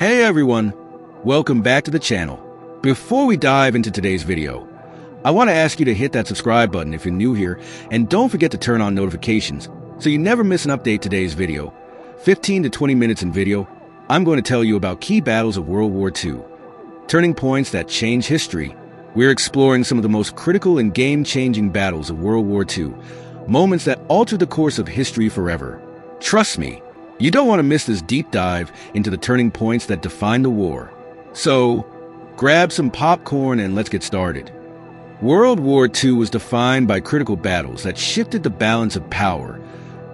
Hey everyone, welcome back to the channel. Before we dive into today's video, I want to ask you to hit that subscribe button if you're new here, and don't forget to turn on notifications so you never miss an update. Today's video, 15 to 20 minutes in video, I'm going to tell you about key battles of World War II, turning points that change history. We're exploring some of the most critical and game-changing battles of World War II, moments that altered the course of history forever. Trust me, you don't want to miss this deep dive into the turning points that define the war. So, grab some popcorn and let's get started. World War II was defined by critical battles that shifted the balance of power,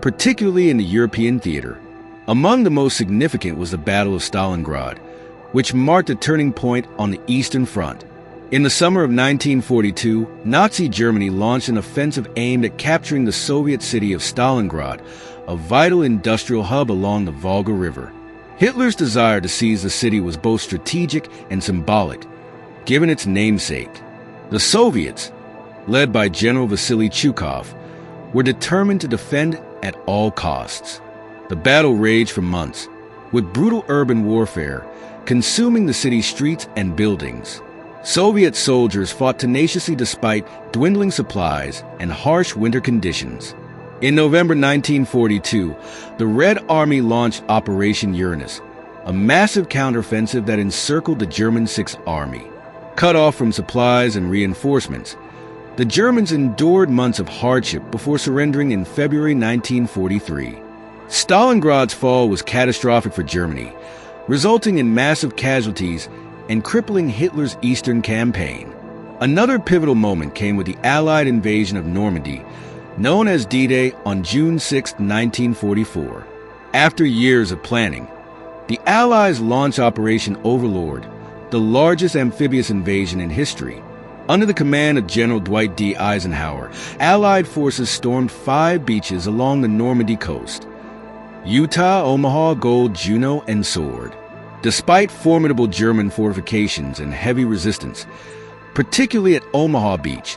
particularly in the European theater. Among the most significant was the Battle of Stalingrad, which marked a turning point on the Eastern Front. In the summer of 1942, Nazi Germany launched an offensive aimed at capturing the Soviet city of Stalingrad, a vital industrial hub along the Volga River. Hitler's desire to seize the city was both strategic and symbolic, given its namesake. The Soviets, led by General Vasily Zhukov, were determined to defend at all costs. The battle raged for months, with brutal urban warfare consuming the city's streets and buildings. Soviet soldiers fought tenaciously despite dwindling supplies and harsh winter conditions. In November 1942, the Red Army launched Operation Uranus, a massive counteroffensive that encircled the German Sixth Army. Cut off from supplies and reinforcements, the Germans endured months of hardship before surrendering in February 1943. Stalingrad's fall was catastrophic for Germany, resulting in massive casualties and crippling Hitler's Eastern campaign. Another pivotal moment came with the Allied invasion of Normandy, known as D-Day, on June 6, 1944. After years of planning, the Allies launched Operation Overlord, the largest amphibious invasion in history. Under the command of General Dwight D. Eisenhower, Allied forces stormed 5 beaches along the Normandy coast: Utah, Omaha, Gold, Juno, and Sword. Despite formidable German fortifications and heavy resistance, particularly at Omaha Beach,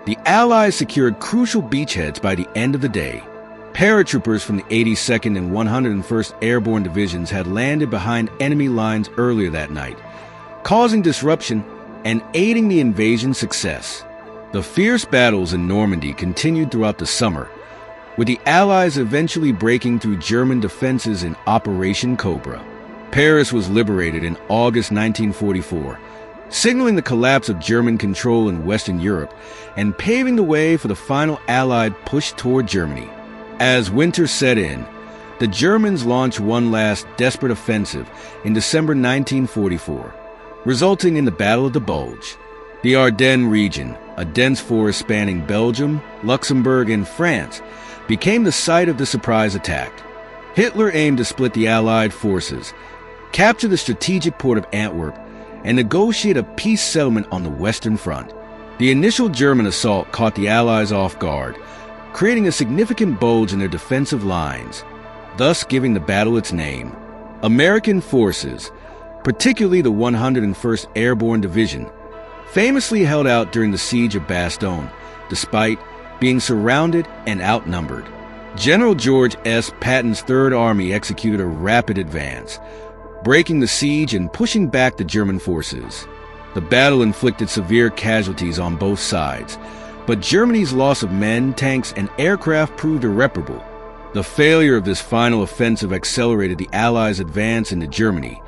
the Allies secured crucial beachheads by the end of the day. Paratroopers from the 82nd and 101st Airborne Divisions had landed behind enemy lines earlier that night, causing disruption and aiding the invasion's success. The fierce battles in Normandy continued throughout the summer, with the Allies eventually breaking through German defenses in Operation Cobra. Paris was liberated in August 1944, signaling the collapse of German control in Western Europe and paving the way for the final Allied push toward Germany. As winter set in, the Germans launched one last desperate offensive in December 1944, resulting in the Battle of the Bulge. The Ardennes region, a dense forest spanning Belgium, Luxembourg, and France, became the site of the surprise attack. Hitler aimed to split the Allied forces, capture the strategic port of Antwerp, and negotiate a peace settlement on the Western Front. The initial German assault caught the Allies off guard, creating a significant bulge in their defensive lines, thus giving the battle its name. American forces, particularly the 101st Airborne Division, famously held out during the siege of Bastogne, despite being surrounded and outnumbered. General George S. Patton's Third Army executed a rapid advance, breaking the siege and pushing back the German forces. The battle inflicted severe casualties on both sides, but Germany's loss of men, tanks, and aircraft proved irreparable. The failure of this final offensive accelerated the Allies' advance into Germany,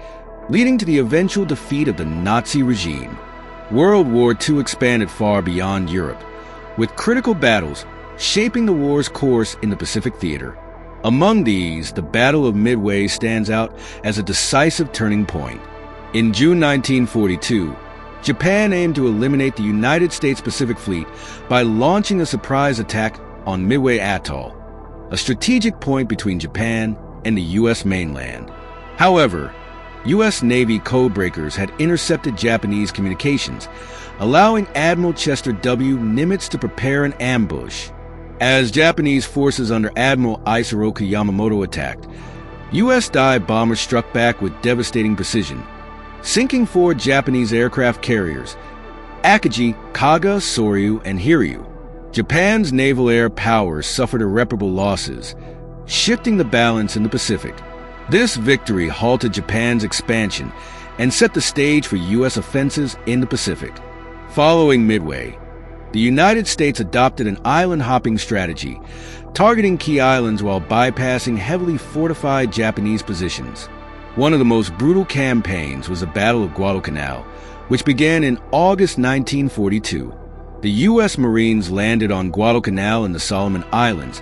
leading to the eventual defeat of the Nazi regime. World War II expanded far beyond Europe, with critical battles shaping the war's course in the Pacific theater. Among these, the Battle of Midway stands out as a decisive turning point. In June 1942, Japan aimed to eliminate the United States Pacific Fleet by launching a surprise attack on Midway Atoll, a strategic point between Japan and the U.S. mainland. However, U.S. Navy codebreakers had intercepted Japanese communications, allowing Admiral Chester W. Nimitz to prepare an ambush. As Japanese forces under Admiral Isoroku Yamamoto attacked, U.S. dive bombers struck back with devastating precision, sinking 4 Japanese aircraft carriers, Akagi, Kaga, Soryu, and Hiryu. Japan's naval air powers suffered irreparable losses, shifting the balance in the Pacific. This victory halted Japan's expansion and set the stage for U.S. offensives in the Pacific. Following Midway, the United States adopted an island-hopping strategy, targeting key islands while bypassing heavily fortified Japanese positions. One of the most brutal campaigns was the Battle of Guadalcanal, which began in August 1942. The U.S. Marines landed on Guadalcanal and the Solomon Islands,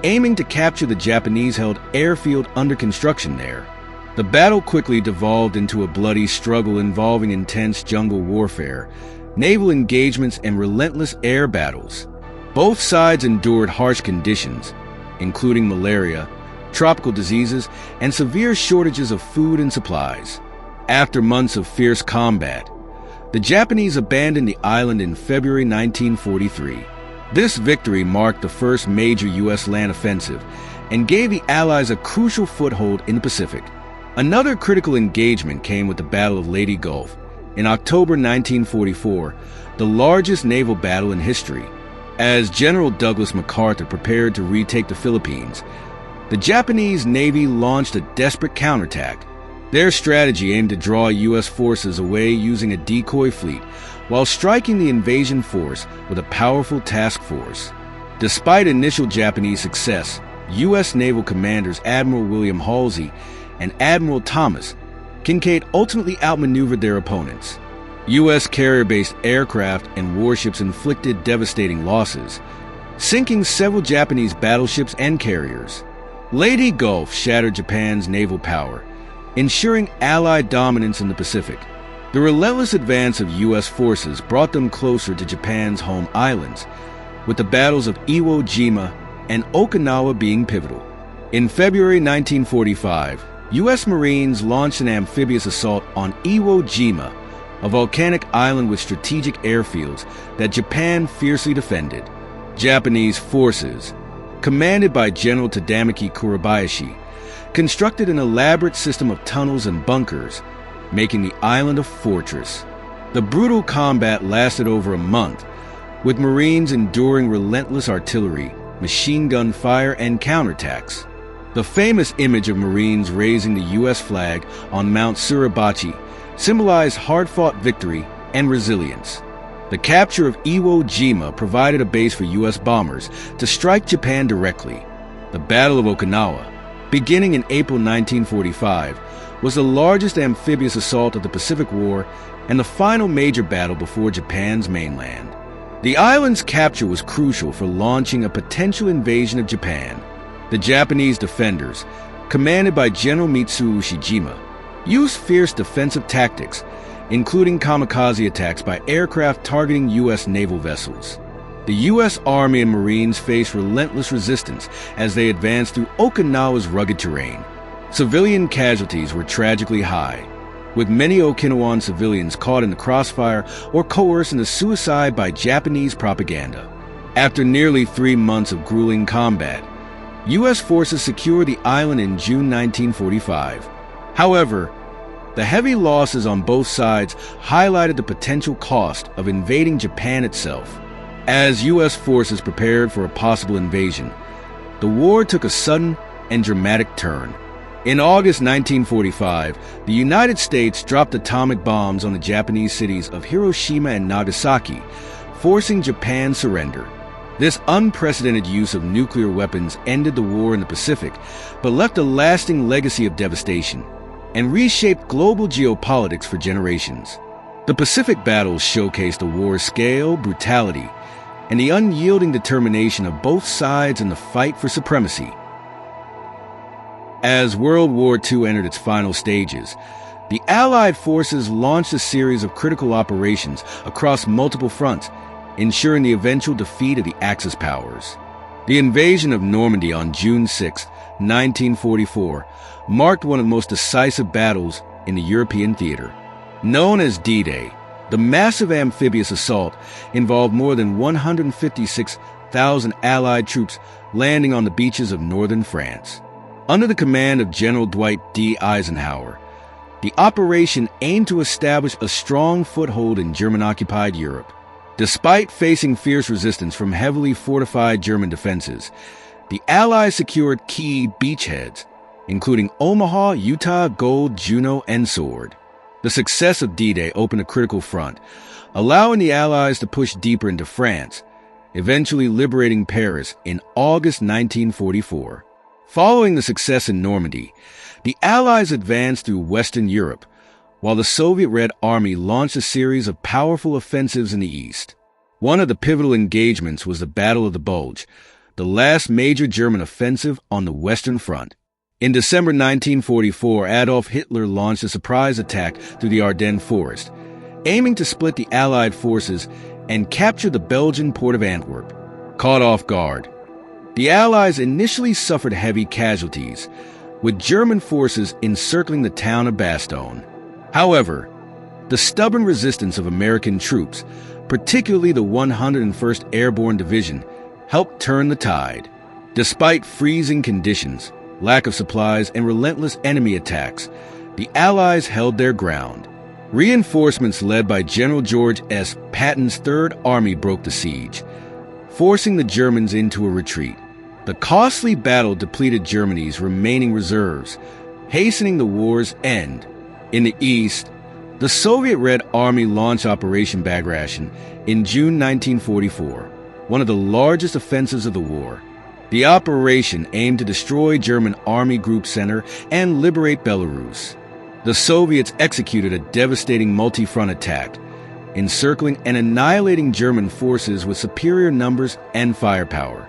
aiming to capture the Japanese-held airfield under construction there. The battle quickly devolved into a bloody struggle involving intense jungle warfare, naval engagements, and relentless air battles. Both sides endured harsh conditions, including malaria, tropical diseases, and severe shortages of food and supplies. After months of fierce combat, the Japanese abandoned the island in February 1943. This victory marked the first major U.S. land offensive and gave the Allies a crucial foothold in the Pacific. Another critical engagement came with the Battle of Leyte Gulf in October 1944, the largest naval battle in history. As General Douglas MacArthur prepared to retake the Philippines, the Japanese Navy launched a desperate counterattack. Their strategy aimed to draw U.S. forces away using a decoy fleet, while striking the invasion force with a powerful task force. Despite initial Japanese success, U.S. naval commanders Admiral William Halsey and Admiral Thomas Kinkaid ultimately outmaneuvered their opponents. U.S. carrier-based aircraft and warships inflicted devastating losses, sinking several Japanese battleships and carriers. Leyte Gulf shattered Japan's naval power, ensuring Allied dominance in the Pacific. The relentless advance of U.S. forces brought them closer to Japan's home islands, with the battles of Iwo Jima and Okinawa being pivotal. In February 1945, U.S. Marines launched an amphibious assault on Iwo Jima, a volcanic island with strategic airfields that Japan fiercely defended. Japanese forces, commanded by General Tadamaki Kurabayashi, constructed an elaborate system of tunnels and bunkers, making the island a fortress. The brutal combat lasted over a month, with Marines enduring relentless artillery, machine gun fire, and counterattacks. The famous image of Marines raising the U.S. flag on Mount Suribachi symbolized hard-fought victory and resilience. The capture of Iwo Jima provided a base for U.S. bombers to strike Japan directly. The Battle of Okinawa, beginning in April 1945, was the largest amphibious assault of the Pacific War and the final major battle before Japan's mainland. The island's capture was crucial for launching a potential invasion of Japan. The Japanese defenders, commanded by General Mitsuo Ushijima, used fierce defensive tactics, including kamikaze attacks by aircraft targeting U.S. naval vessels. The U.S. Army and Marines faced relentless resistance as they advanced through Okinawa's rugged terrain. Civilian casualties were tragically high, with many Okinawan civilians caught in the crossfire or coerced into suicide by Japanese propaganda. After nearly 3 months of grueling combat, U.S. forces secured the island in June 1945. However, the heavy losses on both sides highlighted the potential cost of invading Japan itself. As U.S. forces prepared for a possible invasion, the war took a sudden and dramatic turn. In August 1945, the United States dropped atomic bombs on the Japanese cities of Hiroshima and Nagasaki, forcing Japan's surrender. This unprecedented use of nuclear weapons ended the war in the Pacific, but left a lasting legacy of devastation and reshaped global geopolitics for generations. The Pacific battles showcased the war's scale, brutality, and the unyielding determination of both sides in the fight for supremacy. As World War II entered its final stages, the Allied forces launched a series of critical operations across multiple fronts, ensuring the eventual defeat of the Axis powers. The invasion of Normandy on June 6, 1944, marked one of the most decisive battles in the European theater. Known as D-Day, the massive amphibious assault involved more than 156,000 Allied troops landing on the beaches of northern France. Under the command of General Dwight D. Eisenhower, the operation aimed to establish a strong foothold in German-occupied Europe. Despite facing fierce resistance from heavily fortified German defenses, the Allies secured key beachheads, including Omaha, Utah, Gold, Juno, and Sword. The success of D-Day opened a critical front, allowing the Allies to push deeper into France, eventually liberating Paris in August 1944. Following the success in Normandy, the Allies advanced through Western Europe, while the Soviet Red Army launched a series of powerful offensives in the east. One of the pivotal engagements was the Battle of the Bulge, the last major German offensive on the Western Front. In December 1944, Adolf Hitler launched a surprise attack through the Ardennes forest, aiming to split the Allied forces and capture the Belgian port of Antwerp. Caught off guard, the Allies initially suffered heavy casualties, with German forces encircling the town of Bastogne. However, the stubborn resistance of American troops, particularly the 101st Airborne Division, helped turn the tide. Despite freezing conditions, lack of supplies, and relentless enemy attacks, the Allies held their ground. Reinforcements led by General George S. Patton's Third Army broke the siege, forcing the Germans into a retreat. The costly battle depleted Germany's remaining reserves, hastening the war's end. In the east, the Soviet Red Army launched Operation Bagration in June 1944, one of the largest offensives of the war. The operation aimed to destroy German Army Group Center and liberate Belarus. The Soviets executed a devastating multi-front attack, encircling and annihilating German forces with superior numbers and firepower.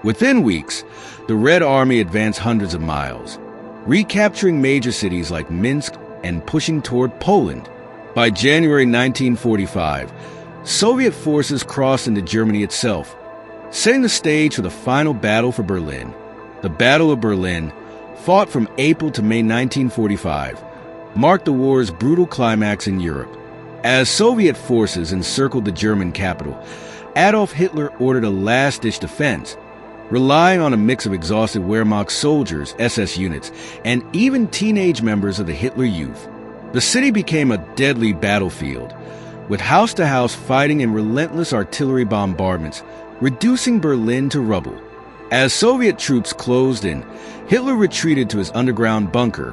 Within weeks, the Red Army advanced hundreds of miles, recapturing major cities like Minsk and pushing toward Poland. By January 1945, Soviet forces crossed into Germany itself, setting the stage for the final battle for Berlin. The Battle of Berlin, fought from April to May 1945, marked the war's brutal climax in Europe. As Soviet forces encircled the German capital, Adolf Hitler ordered a last-ditch defense, relying on a mix of exhausted Wehrmacht soldiers, SS units, and even teenage members of the Hitler Youth. The city became a deadly battlefield, with house-to-house fighting and relentless artillery bombardments, reducing Berlin to rubble. As Soviet troops closed in, Hitler retreated to his underground bunker,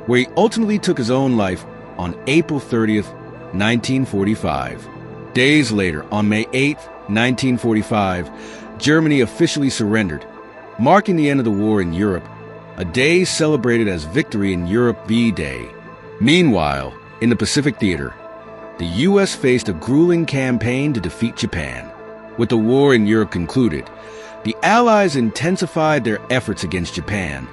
where he ultimately took his own life on April 30th, 1945. Days later, on May 8th, 1945, Germany officially surrendered, marking the end of the war in Europe, a day celebrated as Victory in Europe V-Day. Meanwhile, in the Pacific Theater, the U.S. faced a grueling campaign to defeat Japan. With the war in Europe concluded, the Allies intensified their efforts against Japan,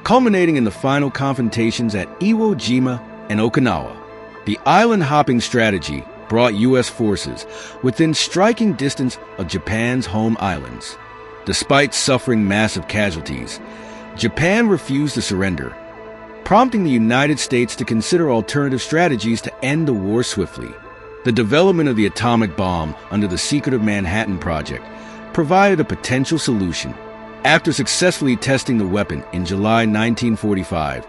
culminating in the final confrontations at Iwo Jima and Okinawa. The island-hopping strategy brought U.S. forces within striking distance of Japan's home islands. Despite suffering massive casualties, Japan refused to surrender, prompting the United States to consider alternative strategies to end the war swiftly. The development of the atomic bomb under the Secret of Manhattan Project provided a potential solution. After successfully testing the weapon in July 1945,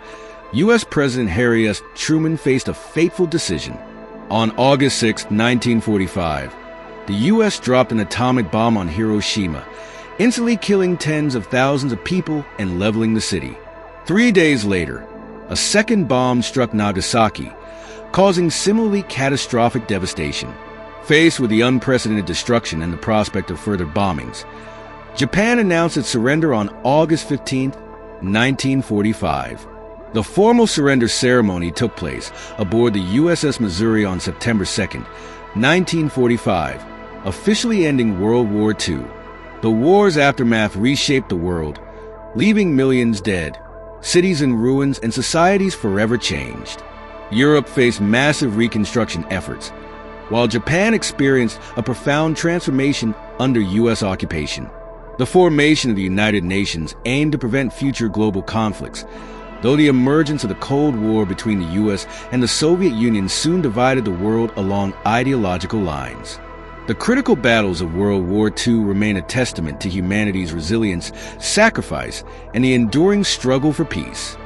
U.S. President Harry S. Truman faced a fateful decision. On August 6, 1945, the U.S. dropped an atomic bomb on Hiroshima, instantly killing tens of thousands of people and leveling the city. 3 days later, a second bomb struck Nagasaki, causing similarly catastrophic devastation. Faced with the unprecedented destruction and the prospect of further bombings, Japan announced its surrender on August 15, 1945. The formal surrender ceremony took place aboard the USS Missouri on September 2, 1945, officially ending World War II. The war's aftermath reshaped the world, leaving millions dead, cities in ruins, and societies forever changed. Europe faced massive reconstruction efforts, while Japan experienced a profound transformation under U.S. occupation. The formation of the United Nations aimed to prevent future global conflicts, though the emergence of the Cold War between the U.S. and the Soviet Union soon divided the world along ideological lines. The critical battles of World War II remain a testament to humanity's resilience, sacrifice, and the enduring struggle for peace.